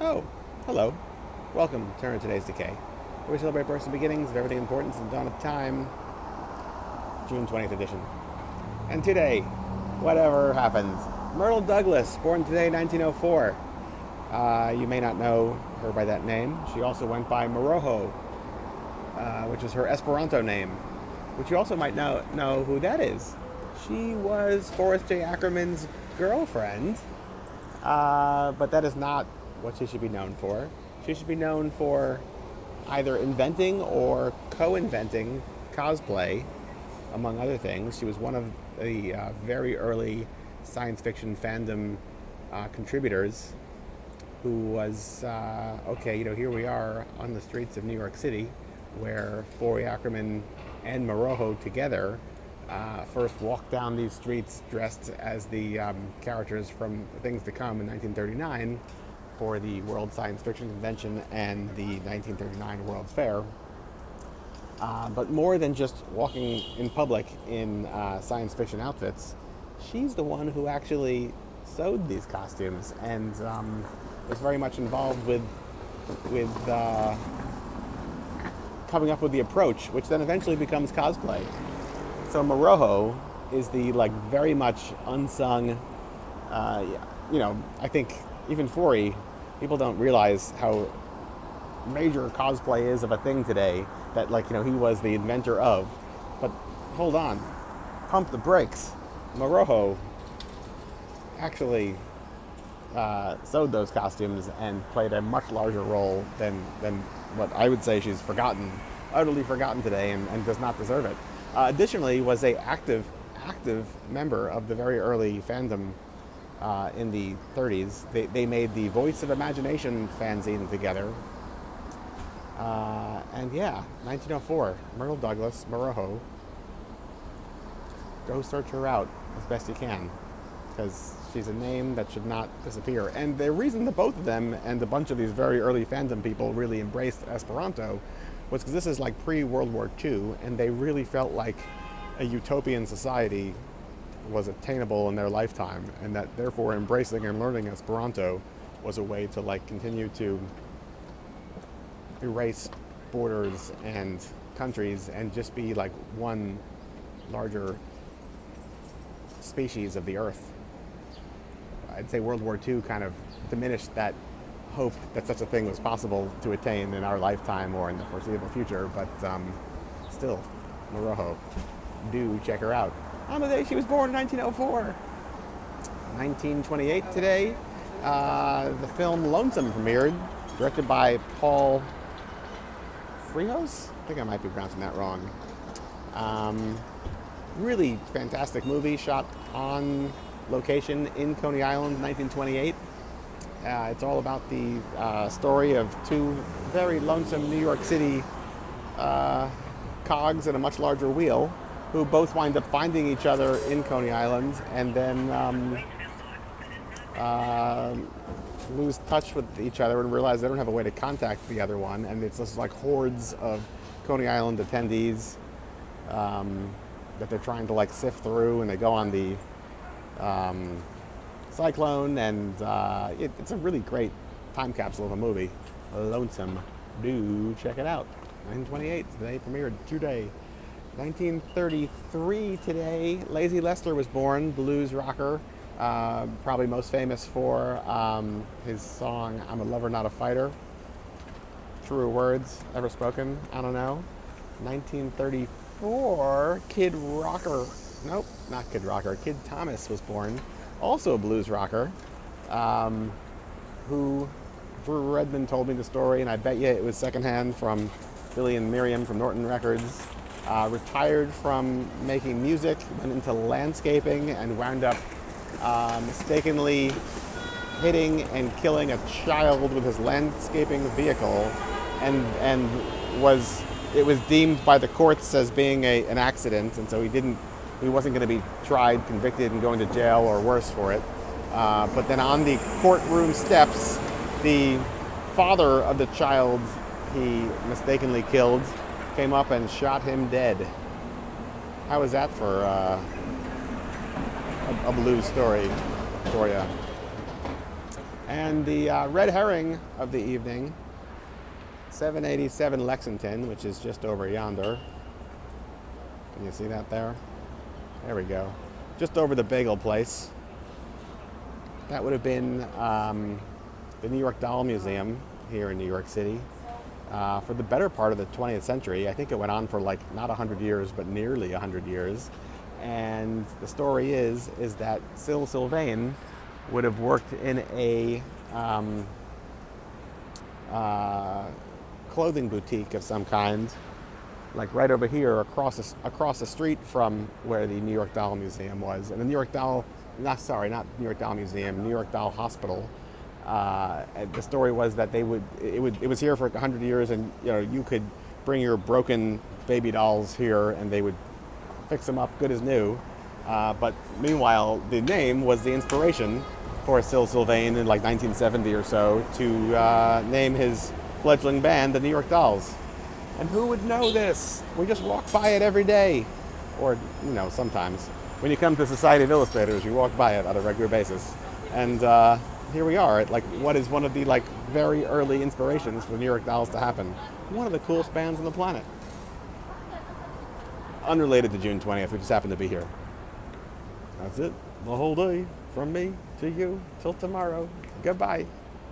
Oh, hello. Welcome to today's Decay, where we celebrate births and beginnings of everything important since the dawn of time, June 20th edition. And today, whatever happens, Myrtle Douglas, born today, 1904. You may not know her by that name. She also went by Morojo, which is her Esperanto name, which you also might know who that is. She was Forrest J. Ackerman's girlfriend, but that is not what she should be known for. She should be known for either inventing or co-inventing cosplay, among other things. She was one of the very early science fiction fandom contributors who was, here we are on the streets of New York City, where Forey Ackerman and Morojo together first walked down these streets dressed as the characters from Things to Come in 1939 for the World Science Fiction Convention and the 1939 World's Fair. But more than just walking in public in science fiction outfits, she's the one who actually sewed these costumes and was very much involved with coming up with the approach, which then eventually becomes cosplay. So Morojo is the very much unsung. I think even Forey, people don't realize how major cosplay is of a thing today. That he was the inventor of. But hold on, pump the brakes. Morojo actually sewed those costumes and played a much larger role than what I would say she's utterly forgotten today, and does not deserve it. Additionally, was a active member of the very early fandom in the 30s. They made the Voice of Imagination fanzine together. 1904, Myrtle Douglas, Morojo. Go search her out as best you can, because she's a name that should not disappear. And the reason that both of them and a bunch of these very early fandom people really embraced Esperanto was because this is pre-World War II, and they really felt like a utopian society was attainable in their lifetime, and that therefore embracing and learning Esperanto was a way to continue to erase borders and countries and just be one larger species of the earth. I'd say World War II kind of diminished that hope that such a thing was possible to attain in our lifetime or in the foreseeable future, but still, Morojo, do check her out. On the day she was born in 1904. 1928 today, the film Lonesome premiered, directed by Paul Frios? I think I might be pronouncing that wrong. Really fantastic movie, shot on location in Coney Island, 1928. It's all about the story of two very lonesome New York City cogs in a much larger wheel, who both wind up finding each other in Coney Island and then lose touch with each other and realize they don't have a way to contact the other one. And it's just hordes of Coney Island attendees that they're trying to sift through, and they go on the Cyclone, and it's a really great time capsule of a movie. Lonesome. Do check it out. 1928 today, premiered today. 1933 today, Lazy Lester was born, blues rocker, probably most famous for his song "I'm a Lover, Not a Fighter." Truer words ever spoken? I don't know. 1934, Kid Rocker. Nope, not Kid Rocker. Kid Thomas was born, also a blues rocker, who Drew Redmond told me the story, and I bet you it was secondhand from Billy and Miriam from Norton Records. Retired from making music, went into landscaping, and wound up mistakenly hitting and killing a child with his landscaping vehicle, and it was deemed by the courts as being an accident, and so he wasn't going to be tried, convicted, and going to jail or worse for it. But then on the courtroom steps, the father of the child he mistakenly killed came up and shot him dead. How is that for a blues story for you? And the red herring of the evening, 787 Lexington, which is just over yonder. Can you see that there? There we go. Just over the bagel place. That would have been the New York Doll Museum here in New York City for the better part of the 20th century. I think it went on for like not 100 years, but nearly 100 years. And the story is that Syl Sylvain would have worked in a clothing boutique of some kind, like right over here across the street from where the New York Doll Museum was. And the New York Doll, not New York Doll Museum, New York Doll Hospital. The story was that it was here for 100 years, and you could bring your broken baby dolls here, and they would fix them up good as new. But meanwhile, the name was the inspiration for Syl Sylvain in like 1970 or so to name his fledgling band the New York Dolls. And who would know this? We just walk by it every day. Or, sometimes. When you come to Society of Illustrators, you walk by it on a regular basis. And here we are at what is one of the very early inspirations for the New York Dolls to happen. One of the coolest bands on the planet. Unrelated to June 20th, we just happen to be here. That's it. The whole day. From me to you till tomorrow. Goodbye.